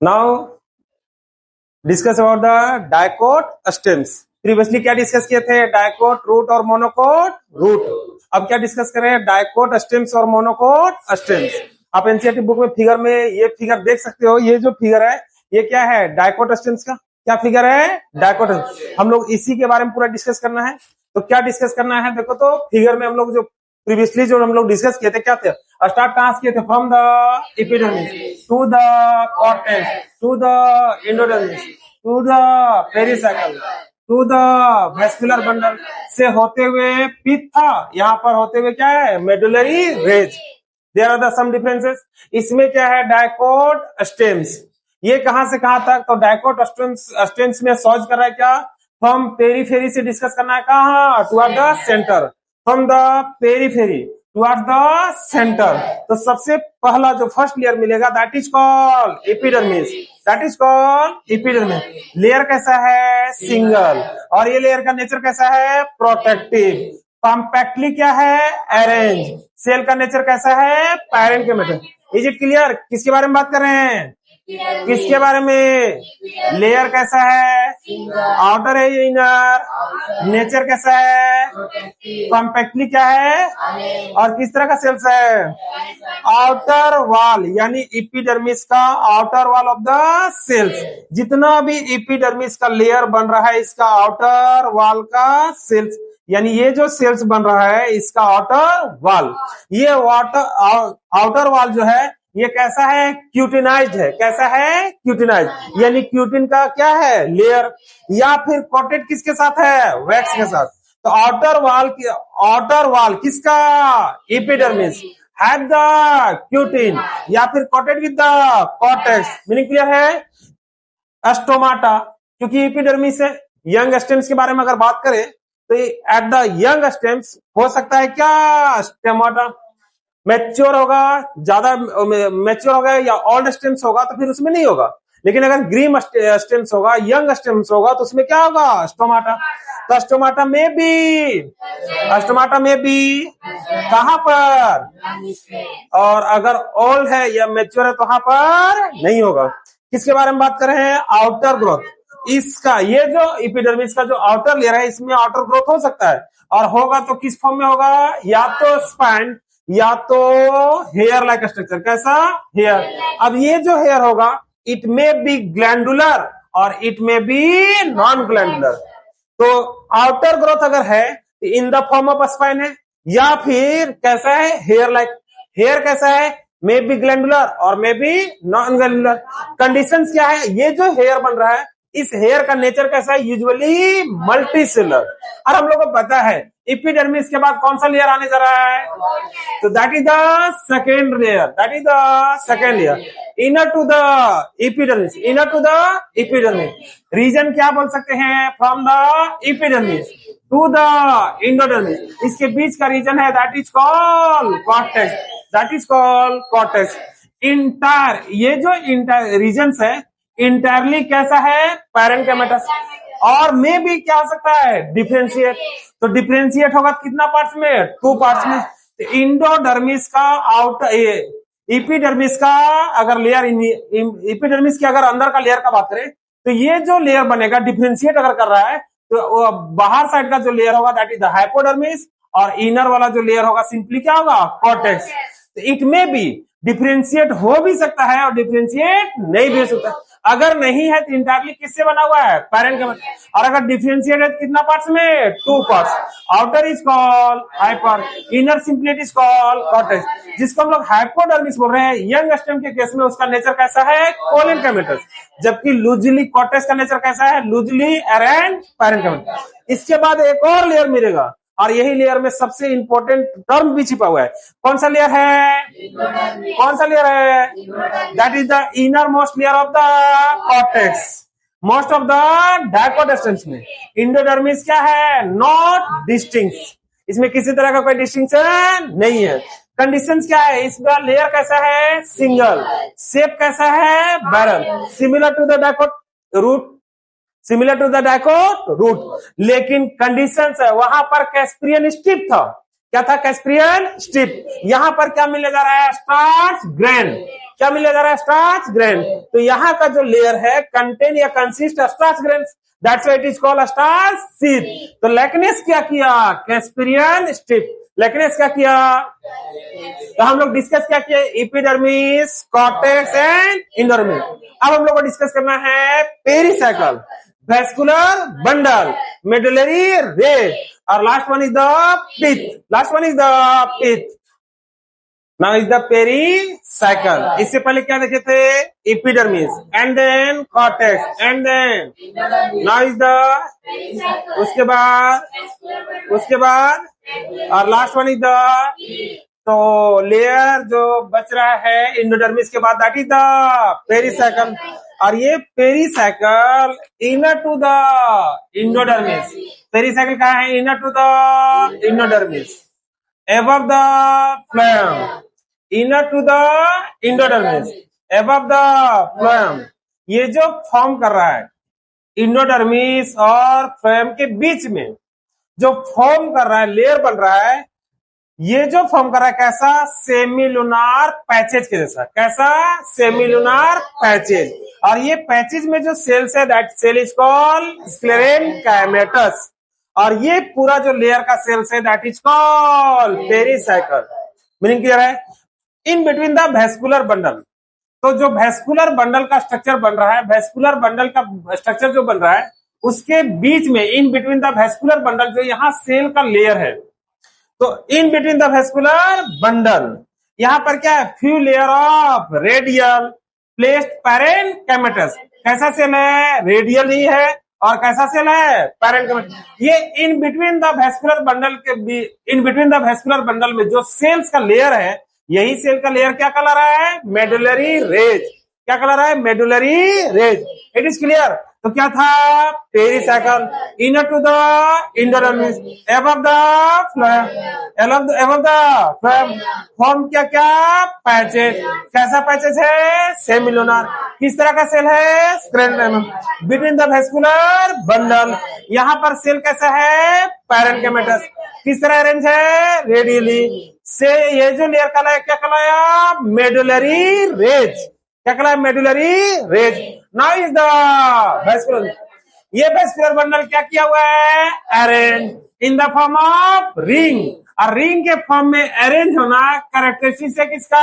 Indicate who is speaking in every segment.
Speaker 1: Now discuss about the dicot stems. Previously क्या discuss किए थे? डाइकोट रूट और मोनोकोट रूट। अब क्या डिस्कस करें? डाइकोट स्टेम्स और मोनोकोट स्टेम्स। आप एनसीईआरटी बुक में फिगर में ये फिगर देख सकते हो। ये जो फिगर है ये क्या है? डाइकोट स्टेम्स का क्या फिगर है? डाइकोट। हम लोग इसी के बारे में पूरा डिस्कस करना है। तो क्या डिस्कस करना है? देखो तो फिगर में हम लोग जो प्रीवियसली जो हम लोग डिस्कस किए थे क्या थे? स्टार्ट कहां से किए थे? From the epidermis to the cortex to the endodermis to the pericycle to the vascular bundle से होते हुए पित्ता, यहाँ पर होते हुए क्या है? Medullary rays. There are the some differences. इसमें क्या है? Dicot stems. ये कहां से कहां तक? तो डाइकोट स्टेम्स में सॉज कर रहा है क्या? फ्रॉम पेरीफेरी से डिस्कस करना है कहां? Toward the centre. From the periphery toward the centre. तो सबसे पहला जो फर्स्ट लेयर मिलेगा that is called epidermis. That is called epidermis. Layer कैसा है? सिंगल। और ये लेयर का नेचर कैसा है? प्रोटेक्टिव। कॉम्पैक्टली क्या है? अरेंज। सेल का नेचर कैसा है? पैरेन्किमेटल। Is it clear? किसके बारे में बात कर रहे हैं? किसके बारे में? लेयर कैसा है? आउटर है या इनर? नेचर कैसा है? कॉम्पैक्टली क्या है? और किस तरह का सेल्स है? आउटर वॉल, यानी एपिडर्मिस का outer wall of the cells. जितना भी एपिडर्मिस का लेयर बन रहा है इसका आउटर वॉल का सेल्स, यानी ये जो सेल्स बन रहा है इसका आउटर वॉल। ये आउटर वॉल जो है ये कैसा है? क्यूटिनाइज्ड है। कैसा है? क्यूटिनाइज्ड, यानी क्यूटिन का क्या है? लेयर। या फिर कोटेड किसके साथ है? वैक्स के साथ। तो आउटर वॉल किसका? एपिडर्मिस हैव द क्यूटिन या फिर coated with the cortex. Meaning clear है? स्टोमाटा, क्योंकि एपिडर्मिस है। यंग स्टेम्स के बारे में अगर बात करें तो एट द यंग स्टेम्स हो सकता है क्या? स्टोमाटा। मैच्योर होगा, ज्यादा मैच्योर होगा या ओल्ड स्टेम्स होगा तो फिर उसमें नहीं होगा। लेकिन अगर ग्रीन स्टेम्स होगा, यंग स्टेम्स होगा तो उसमें क्या होगा? स्टोमाटा। तो स्टोमाटा में भी कहां पर? और अगर ओल्ड है या मैच्योर है तो वहां पर नहीं होगा। किसके बारे में बात कर रहे हैं? Outer growth. इसका ये जो एपिडर्मिस का जो आउटर लेयर है इसमें आउटर ग्रोथ हो सकता है, और होगा तो किस फॉर्म में होगा? या तो स्पैंड या तो हेयर लाइक स्ट्रक्चर। कैसा? हेयर। अब ये जो हेयर होगा इट मे बी ग्लैंडुलर और it may be non glandular. तो आउटर ग्रोथ अगर है in the form of spine है, या फिर कैसा है? Hair like. हेयर कैसा है? मे बी ग्लैंडुलर और may be non glandular. Conditions क्या है? ये जो हेयर बन रहा है इस हेयर का नेचर कैसा है? Usually multi cellular. और हम लोग को पता है एपिडर्मिस के बाद कौन सा लेयर आने जा रहा है? तो that is the second layer. That is the second layer inner to the epidermis. Inner to the epidermis. Region क्या बोल सकते हैं? From the epidermis to the endodermis. इसके बीच का रीजन है that is called cortex. That is called cortex. Entire ये जो इंटायर रीजन है इंटायरली कैसा है? पैरेन्किमेटस। और में भी क्या हो सकता है? डिफरेंशिएट। तो डिफरेंशिएट होगा कितना पार्ट्स में? 2 पार्ट्स में। तो इंडोडर्मिस का आउटर एपिडर्मिस का अगर लेयर एपिडर्मिस के अगर अंदर का लेयर का बात करें तो ये जो लेयर बनेगा डिफरेंशिएट अगर कर रहा है तो बाहर साइड का जो लेयर होगा दैट इज द हाइपोडर्मिस, और इनर वाला जो लेयर होगा सिंपली क्या होगा? कॉर्टेक्स। तो इट में भी डिफरेंशिएट हो भी सकता है और डिफरेंशिएट नहीं भी हो सकता है। अगर नहीं है तो इंटायरली किससे बना हुआ है? पैरेन्किमेटस। और अगर डिफरेंशिएट है तो कितना पार्ट्स में? 2 parts. Outer is called hyper, inner simply is called cortex. जिसको हम लोग हाइपोडर्मिस बोल रहे हैं। यंग स्टेम के केस में उसका नेचर कैसा है? पैरेन्किमेटस। जबकि लूजली कॉर्टेक्स का नेचर कैसा है? Loosely arrange parenchymatous. इसके बाद एक और लेयर मिलेगा और यही लेयर में सबसे इंपॉर्टेंट टर्म भी छिपा हुआ है। कौन सा लेयर है? कौन सा लेयर है? That is the inner most layer of the cortex. Most of the dicot stems में इंडोडर्मिस क्या है? Not distinct. इसमें किसी तरह का कोई डिस्टिंक्शन नहीं है। कंडीशंस क्या है? इसका लेयर कैसा है? सिंगल। शेप कैसा है? Barrel. Similar to the dicot root, similar to the dicot root. लेकिन कंडीशंस है वहां पर कैस्प्रियन स्ट्रिप था। क्या था? Casparian strip. यहां पर क्या मिलने जा रहा है? Starch grain. क्या मिलेगा? Starch grain. तो यहाँ का जो लेयर है कंटेन या consist starch grain, that's why it is called starch sheath. तो लेकनेस क्या किया? Casparian strip. लेकनेस क्या किया? तो हम लोग डिस्कस क्या किया? Epidermis, cortex and endodermis. अब हम लोग को डिस्कस करना है pericycle, vascular bundle, medullary ridge, और last one is the pith. Last one is the pith. Now is the pericycle. इससे पहले क्या देखे थे? Epidermis, and then cortex, and then now is the उसके बाद और लास्ट वन इज द, तो लेयर जो बच रहा है एंडोडर्मिस के बाद, दैट इज द पेरिसाइकल। और ये pericycle inner to the endodermis, pericycle कहाँ है? Inner to the endodermis, above the phloem, inner to the endodermis, above the phloem। ये जो फॉर्म कर रहा है एंडोडर्मिस और फ्लोएम के बीच में जो फॉर्म कर रहा है, लेयर बन रहा है, ये जो फॉर्म कर रहा है कैसा? सेमिलुनार पैचेज के जैसा। कैसा? Semilunar patches. और ये पैचेज में जो सेल्स है, that cell is called sclerenchymatous. और ये पूरा जो लेयर का सेल्स है, that is called pericycle. Meaning clear है? In between the vascular bundle, तो जो वेस्कुलर बंडल का स्ट्रक्चर बन रहा है, वेस्कुलर बंडल का स्ट्रक्चर जो बन रहा है, उसके बीच में in between the vascular bundle जो यहाँ सेल का लेयर है, तो in between the vascular bundle यहाँ पर क्या है? Few layer of radial placed parenchymatous. कैसा सेल है? रेडियल ही है। और कैसा सेल है? पैरेन्काइमेटस। ये in between the vascular bundle के in between the vascular bundle में जो सेल्स का लेयर है, यही सेल का लेयर क्या कलर है? Medullary rays. क्या कलर है? Medullary rays. It is clear? तो क्या था? Pericycle, inner to the endodermis, above the phloem, above the phloem, form क्या क्या? पैचेज। कैसा पैचेज है? सेमिलुनार। किस तरह का सेल है? स्क्लेरेनम। बिटवीन द वेस्कुलर बंडल, यहाँ पर सेल कैसा है? पैरेन्काइमेटस। किस तरह अरेंज है? रेडियली। से ये जो लेयर कहलाया, क्या कहलाया? Medullary rays. क्या कहलाया? Medullary rays. Now is the vascular, ये वेस्कुलर बंडल क्या किया हुआ है? Arrange in the form of ring. और रिंग के फॉर्म में अरेंज होना कैरेक्टरिस्टिक्स है किसका?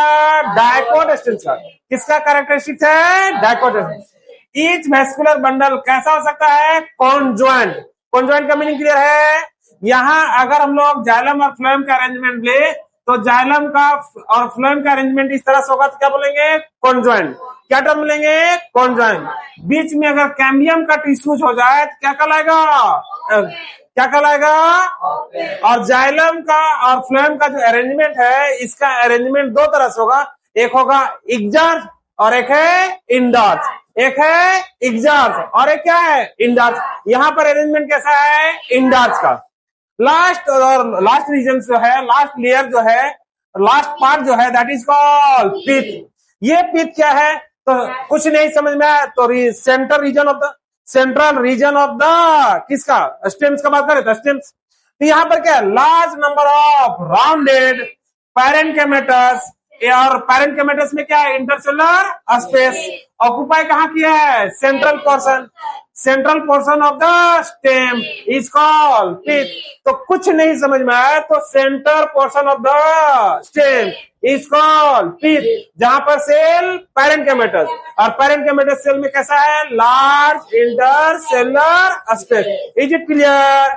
Speaker 1: डायकोट का। किसका कैरेक्टरिस्टिक्स है? डायकोट। ईच वेस्कुलर बंडल कैसा हो सकता है? कॉन्जॉइंट। कॉन्जॉइंट का मीनिंग क्लियर है? यहाँ अगर हम लोग जाइलम और फ्लोएम का अरेंजमेंट ले, तो जाइलम का और फ्लोएम का अरेंजमेंट इस तरह से होगा, तो क्या बोलेंगे? कॉन्जॉइंट। क्या टर्म मिलेंगे? कॉन्जॉइंट। बीच में अगर कैम्बियम का टिश्यूज हो जाए तो क्या कहलाएगा? क्या कहलाएगा? और जाइलम का और फ्लोएम का जो अरेंजमेंट है, इसका अरेंजमेंट दो तरह से होगा। एक होगा एक्सार्च और एक है इंडार्च। एक है एक्सार्च और एक क्या है? इंडार्च। यहाँ पर अरेंजमेंट कैसा है? इंडार्च का। लास्ट और लास्ट रीजन जो है, लास्ट लेयर जो है, लास्ट पार्ट जो है, दैट इज कॉल्ड पिथ। ये पिथ क्या है? तो कुछ नहीं समझ में आया तो सेंट्रल रीजन ऑफ द किसका? स्टेम्स का बात करें तो स्टेम्स। तो यहाँ पर क्या है? Large number of rounded parenchymatous. और पैरेन्काइमेटस में क्या है? इंटरसेलुलर स्पेस ऑक्युपाई कहाँ किया है? Central portion. Central portion of the stem is called pith. तो कुछ नहीं समझ में आया तो centre portion of the stem is called pith, जहां पर सेल पैरेन्काइमेटस। और पैरेन्काइमेटस सेल में कैसा है? Large intercellular space. Is it clear?